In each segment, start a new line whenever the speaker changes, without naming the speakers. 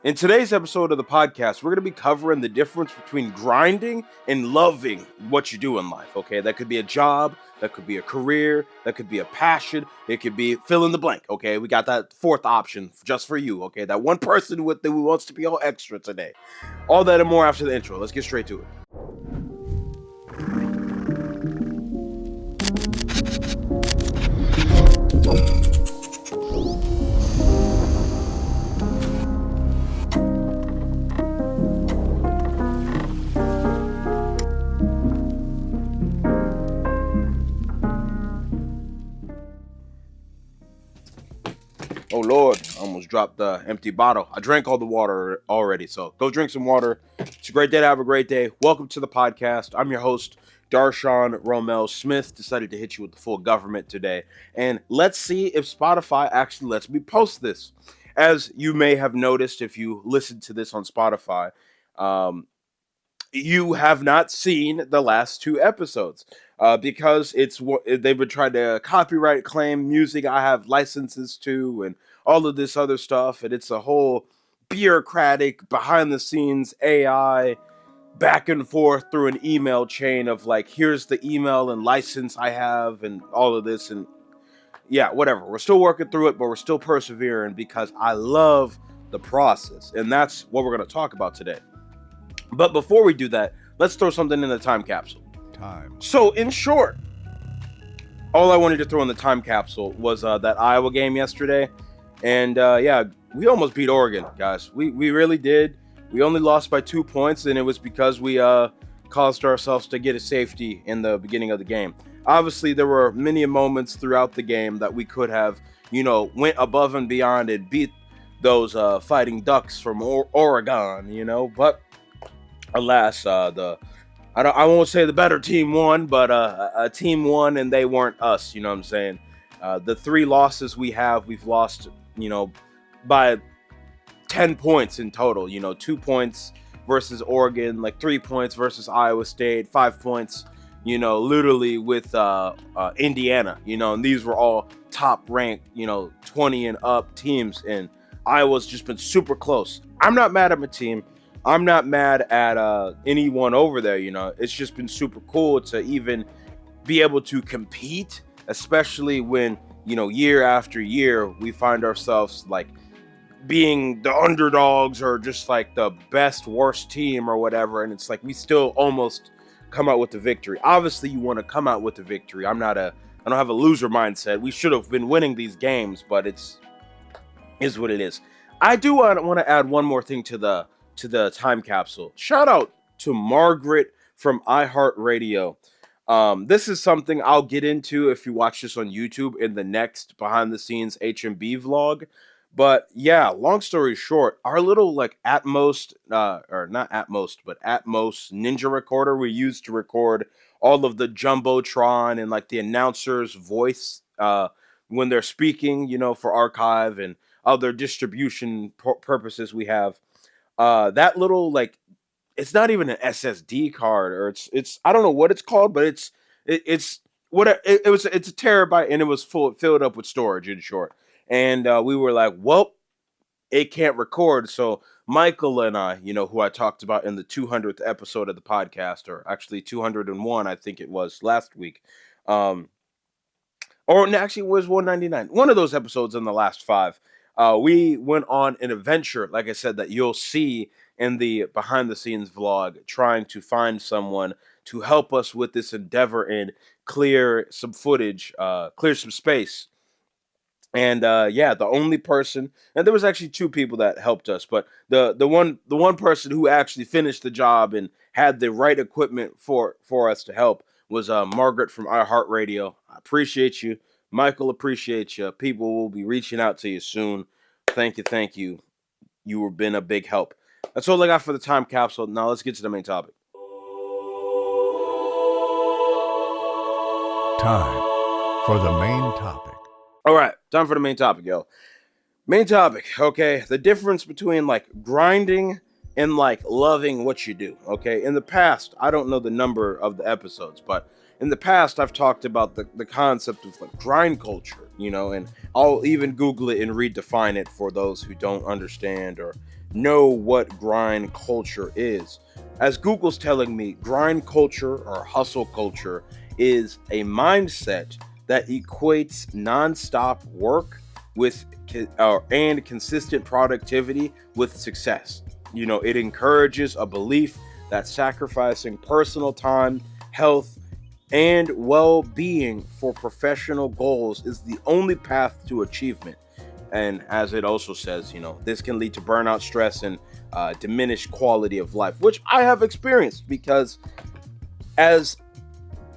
In today's episode of the podcast, we're going to be covering the difference between grinding and loving what you do in life, okay? That could be a job, that could be a career, that could be a passion, it could be fill in the blank, okay? We got that fourth option just for you, okay? That one person who wants to be all extra today. All that and more after the intro. Let's get straight to it. Oh Lord, I almost dropped the empty bottle. I drank all the water already, so go drink some water. It's a great day to have a great day. Welcome to the podcast. I'm your host, Darshaun Romel Smith. Decided to hit you with the full government today. And let's see if Spotify actually lets me post this. As you may have noticed if you listened to this on Spotify, you have not seen the last two episodes because they've been trying to copyright claim music I have licenses to and all of this other stuff, and it's a whole bureaucratic behind the scenes AI back and forth through an email chain of like, here's the email and license I have and all of this, and yeah, whatever. We're still working through it, but we're still persevering because I love the process, and that's what we're going to talk about today. But before we do that, let's throw something in the time capsule. So, in short, all I wanted to throw in the time capsule was that Iowa game yesterday. And yeah, we almost beat Oregon, guys. We really did. We only lost by 2 points, and it was because we caused ourselves to get a safety in the beginning of the game. Obviously, there were many moments throughout the game that we could have, went above and beyond and beat those fighting Ducks from Oregon, but alas, I won't say the better team won, but a team won and they weren't us. You know what I'm saying? The three losses we've lost, by 10 points in total. 2 points versus Oregon, like 3 points versus Iowa State, 5 points. Literally with Indiana. And these were all top ranked, 20 and up teams, and Iowa's just been super close. I'm not mad at my team. I'm not mad at anyone over there, It's just been super cool to even be able to compete, especially when, year after year, we find ourselves, like, being the underdogs or just, like, the best, worst team or whatever, and it's like we still almost come out with the victory. Obviously, you want to come out with the victory. I don't have a loser mindset. We should have been winning these games, but is what it is. I do want to add one more thing to the time capsule. Shout out to Margaret from iHeartRadio. This is something I'll get into if you watch this on YouTube in the next behind the scenes HMB vlog. But yeah, long story short, our little like Atmos, or not Atmos, but Atmos Ninja recorder we use to record all of the Jumbotron and like the announcer's voice when they're speaking, for archive and other distribution purposes we have. That little, like, it's not even an SSD card, or it's I don't know what it's called, but it's it's a terabyte, and it was filled up with storage, in short. And we were like, well, it can't record. So Michael and I, who I talked about in the 200th episode of the podcast, or actually 201, I think it was last week, or actually it was 199. One of those episodes in the last 5. We went on an adventure, like I said, that you'll see in the behind the scenes vlog, trying to find someone to help us with this endeavor and clear some footage, clear some space. And yeah, the only person, and there was actually 2 people that helped us, but the one person who actually finished the job and had the right equipment for us to help was Margaret from iHeartRadio. I appreciate you. Michael, appreciate you. People will be reaching out to you soon. Thank you. You have been a big help. That's all I got for the time capsule. Now let's get to the main topic.
Time for the main topic.
All right, time for the main topic, yo. Main topic, okay? The difference between, like, grinding and, like, loving what you do, okay? In the past, I don't know the number of the episodes, but in the past, I've talked about the concept of, like, grind culture, and I'll even Google it and redefine it for those who don't understand or know what grind culture is. As Google's telling me, grind culture or hustle culture is a mindset that equates nonstop work with and consistent productivity with success. It encourages a belief that sacrificing personal time, health, and well-being for professional goals is the only path to achievement. And as it also says, this can lead to burnout, stress, and diminished quality of life, which I have experienced. Because as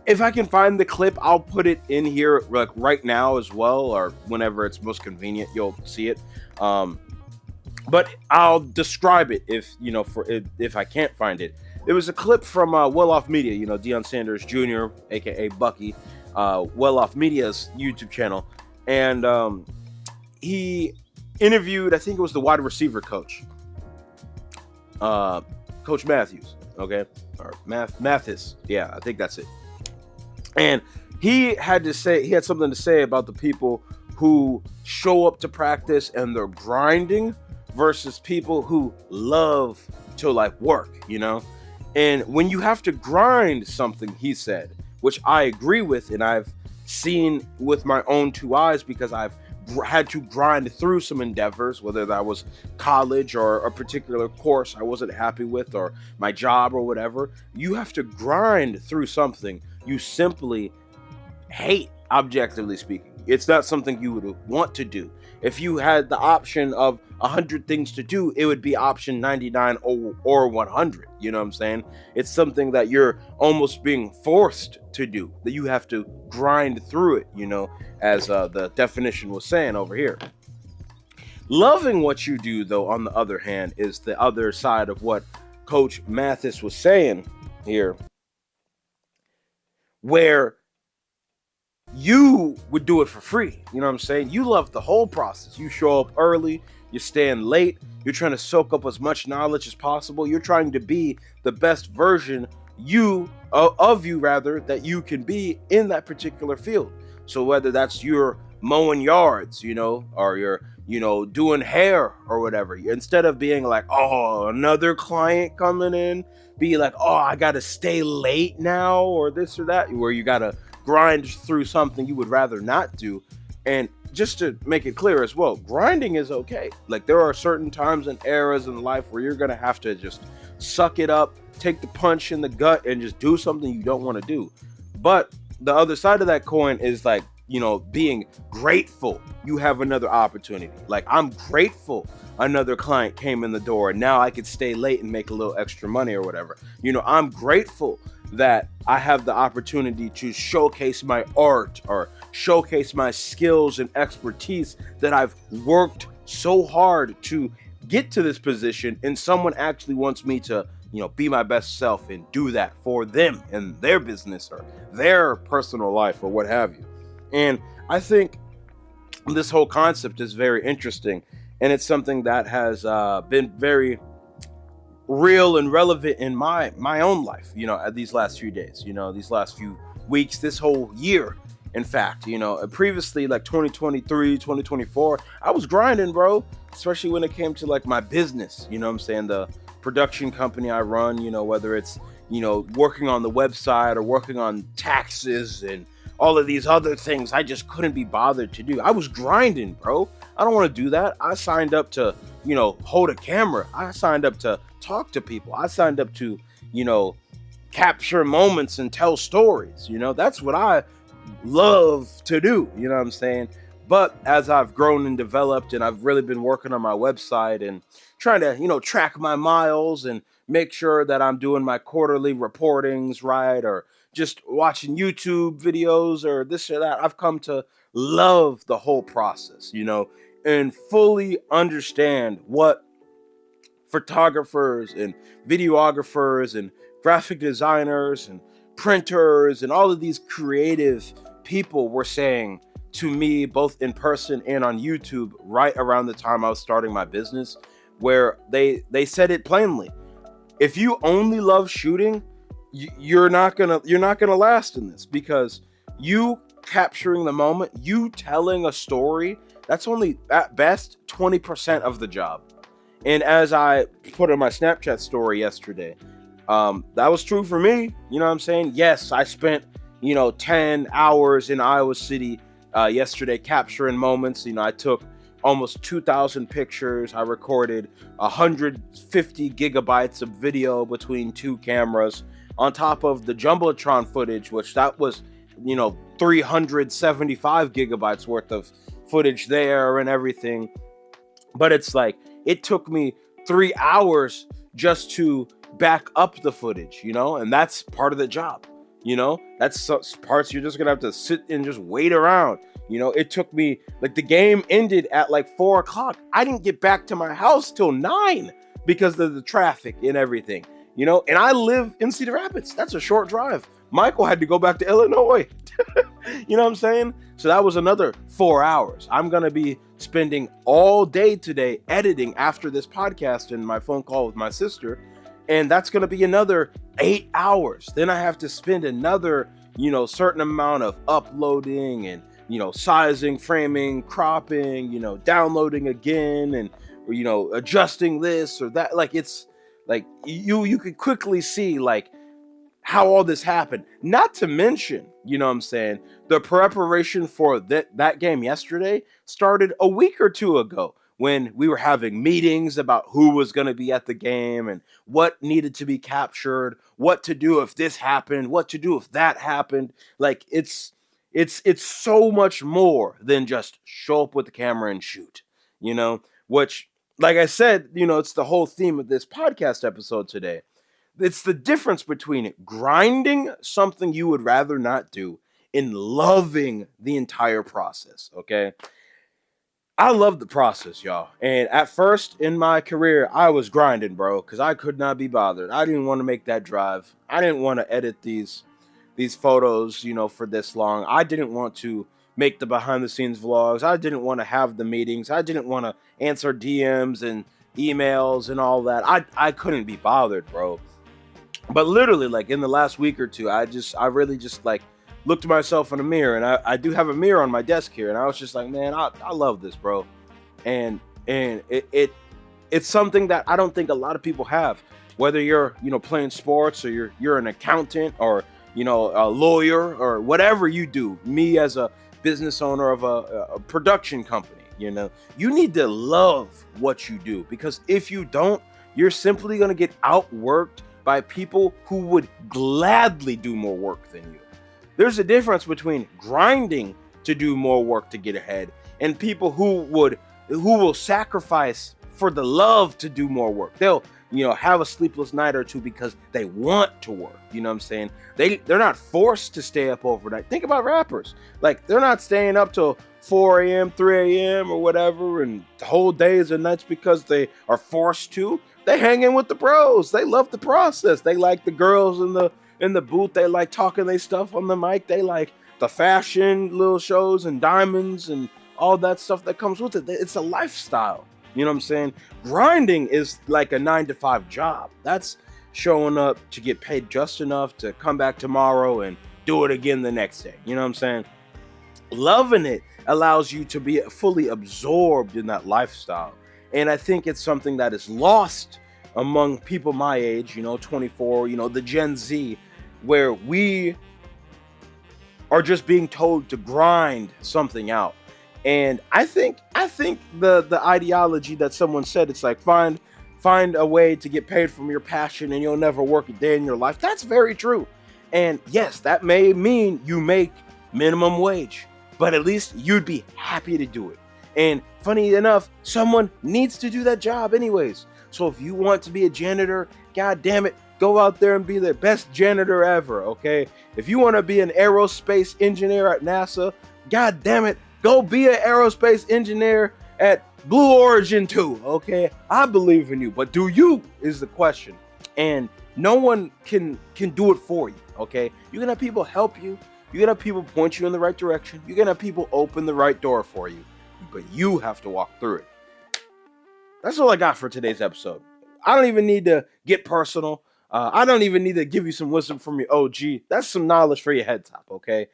if I can find the clip, I'll put it in here like right now as well, or whenever it's most convenient, you'll see it. But I'll describe it if I can't find it. There was a clip from Well Off Media, Deion Sanders Jr., aka Bucky, Well Off Media's YouTube channel, and he interviewed, I think it was the wide receiver coach, Coach Matthews, okay, or Mathis, yeah, I think that's it. And he had something to say about the people who show up to practice and they're grinding versus people who love to like work, And when you have to grind something, he said, which I agree with, and I've seen with my own two eyes because I've had to grind through some endeavors, whether that was college or a particular course I wasn't happy with, or my job or whatever. You have to grind through something you simply hate, objectively speaking. It's not something you would want to do. If you had the option of 100 things to do, it would be option 99 or 100. You know what I'm saying? It's something that you're almost being forced to do, that you have to grind through it, as the definition was saying over here. Loving what you do, though, on the other hand, is the other side of what Coach Mathis was saying here, where you would do it for free. You know what I'm saying? You love the whole process. You show up early, you're staying late, you're trying to soak up as much knowledge as possible. You're trying to be the best version of you that you can be in that particular field. So whether that's you're mowing yards, or you're doing hair or whatever, instead of being like, oh, another client coming in, be like, oh, I gotta stay late now, or this or that, where you gotta grind through something you would rather not do. And just to make it clear as well, grinding is okay. Like, there are certain times and eras in life where you're gonna have to just suck it up, take the punch in the gut, and just do something you don't want to do. But the other side of that coin is like, being grateful you have another opportunity. Like, I'm grateful another client came in the door and now I could stay late and make a little extra money or whatever. I'm grateful that I have the opportunity to showcase my art or showcase my skills and expertise that I've worked so hard to get to this position, and someone actually wants me to be my best self and do that for them and their business or their personal life or what have you. And I think this whole concept is very interesting, and it's something that has been very real and relevant in my own life, these last few days, these last few weeks, this whole year. In fact, previously, like 2023, 2024, I was grinding, bro, especially when it came to like my business, what I'm saying, the production company I run, whether it's, working on the website or working on taxes and all of these other things I just couldn't be bothered to do. I was grinding, bro. I don't want to do that. I signed up to, hold a camera. I signed up to talk to people. I signed up to, capture moments and tell stories. That's what I love to do. You know what I'm saying? But as I've grown and developed, and I've really been working on my website and trying to, track my miles and make sure that I'm doing my quarterly reportings right, or just watching YouTube videos or this or that, I've come to love the whole process, and fully understand what photographers and videographers and graphic designers and printers and all of these creative people were saying to me, both in person and on YouTube, right around the time I was starting my business, where they said it plainly. If you only love shooting, you're not gonna last in this, because you capturing the moment, you telling a story, that's only at best 20% of the job. And as I put in my Snapchat story yesterday, that was true for me. You know what I'm saying? Yes, I spent 10 hours in Iowa City yesterday capturing moments. I took almost 2,000 pictures. I recorded 150 gigabytes of video between two cameras, on top of the jumbotron footage, which that was 375 gigabytes worth of footage there and everything. But it's like it took me 3 hours just to back up the footage, and that's part of the job. That's parts you're just gonna have to sit and just wait around. It took me, like, the game ended at like 4 o'clock. I didn't get back to my house till 9 because of the traffic and everything. And I live in Cedar Rapids. That's a short drive. Michael had to go back to Illinois. You know what I'm saying? So that was another 4 hours. I'm going to be spending all day today editing after this podcast and my phone call with my sister. And that's going to be another 8 hours. Then I have to spend another, certain amount of uploading and, sizing, framing, cropping, downloading again and, adjusting this or that. Like, it's like you could quickly see, like, how all this happened. Not to mention, what I'm saying, the preparation for that game yesterday started a week or two ago when we were having meetings about who was going to be at the game and what needed to be captured, what to do if this happened, what to do if that happened. Like, it's so much more than just show up with the camera and shoot, which, like I said, it's the whole theme of this podcast episode today. It's the difference between grinding something you would rather not do and loving the entire process, okay? I love the process, y'all. And at first in my career, I was grinding, bro, because I could not be bothered. I didn't want to make that drive. I didn't want to edit these photos, for this long. I didn't want to make the behind the scenes vlogs. I didn't want to have the meetings. I didn't want to answer DMs and emails and all that. I couldn't be bothered, bro. But literally, like, in the last week or two, I really just, like, looked at myself in the mirror, and I do have a mirror on my desk here, and I was just like, man, I love this, bro. And it's something that I don't think a lot of people have. Whether you're, playing sports, or you're an accountant, or, a lawyer, or whatever you do. Me, as a business owner of a production company, you need to love what you do, because if you don't, you're simply going to get outworked by people who would gladly do more work than you. There's a difference between grinding to do more work to get ahead and people who will sacrifice for the love to do more work. They'll, have a sleepless night or two because they want to work. You know what I'm saying? They're not forced to stay up overnight. Think about rappers. Like, they're not staying up till 4 a.m., 3 a.m. or whatever, and the whole days and nights because they are forced to. They hang in with the bros. They love the process. They like the girls in the booth. They like talking their stuff on the mic. They like the fashion little shows and diamonds and all that stuff that comes with it. It's a lifestyle. You know what I'm saying? Grinding is like a 9 to 5 job. That's showing up to get paid just enough to come back tomorrow and do it again the next day. You know what I'm saying? Loving it allows you to be fully absorbed in that lifestyle. And I think it's something that is lost among people my age, 24, the Gen Z, where we are just being told to grind something out. And I think the ideology that someone said, it's like, find a way to get paid from your passion and you'll never work a day in your life. That's very true. And yes, that may mean you make minimum wage, but at least you'd be happy to do it. And funny enough, someone needs to do that job anyways. So if you want to be a janitor, god damn it, go out there and be the best janitor ever, okay? If you want to be an aerospace engineer at NASA, god damn it, go be an aerospace engineer at Blue Origin too, okay? I believe in you, but do you is the question. And no one can do it for you, okay? You can have people help you. You can have people point you in the right direction. You can have people open the right door for you, but you have to walk through it. That's all I got for today's episode. I don't even need to get personal. I don't even need to give you some wisdom from your OG. That's some knowledge for your head top, okay?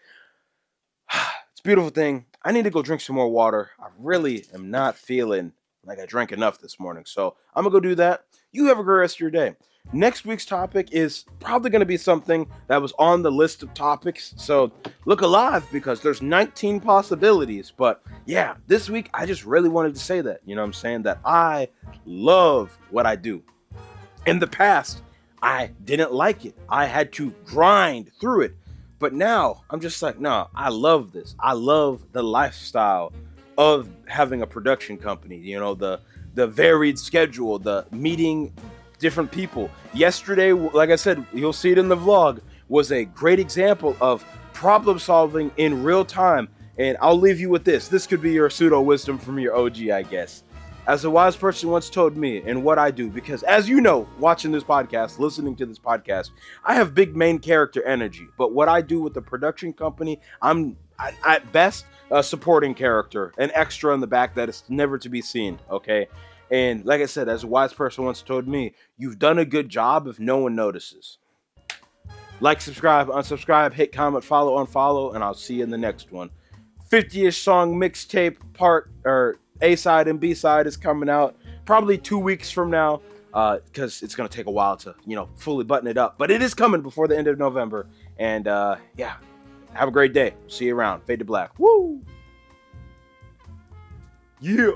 It's a beautiful thing. I need to go drink some more water. I really am not feeling Like I drank enough this morning. So I'm going to go do that. You have a great rest of your day. Next week's topic is probably going to be something that was on the list of topics. So look alive because there's 19 possibilities. But yeah, this week I just really wanted to say that. You know what I'm saying? That I love what I do. In the past, I didn't like it. I had to grind through it. But now I'm just like, no, I love this. I love the lifestyle of having a production company. You know, the varied schedule, the meeting different people. Yesterday, like I said, you'll see it in the vlog, was a great example of problem solving in real time. And I'll leave you with this. This could be your pseudo wisdom from your OG, I guess. As a wise person once told me, and what I do, because as you know, watching this podcast, listening to this podcast, I have big main character energy. But what I do with the production company, I'm at best a supporting character, an extra in the back that is never to be seen. Okay. And like I said, as a wise person once told me, you've done a good job if no one notices. Like, subscribe, unsubscribe, hit comment, follow, unfollow, and I'll see you in the next one. 50-ish song mixtape part, or A side and B side is coming out probably 2 weeks from now, because it's going to take a while to, fully button it up. But it is coming before the end of November. And yeah, have a great day. See you around. Fade to black. Woo! Yeah.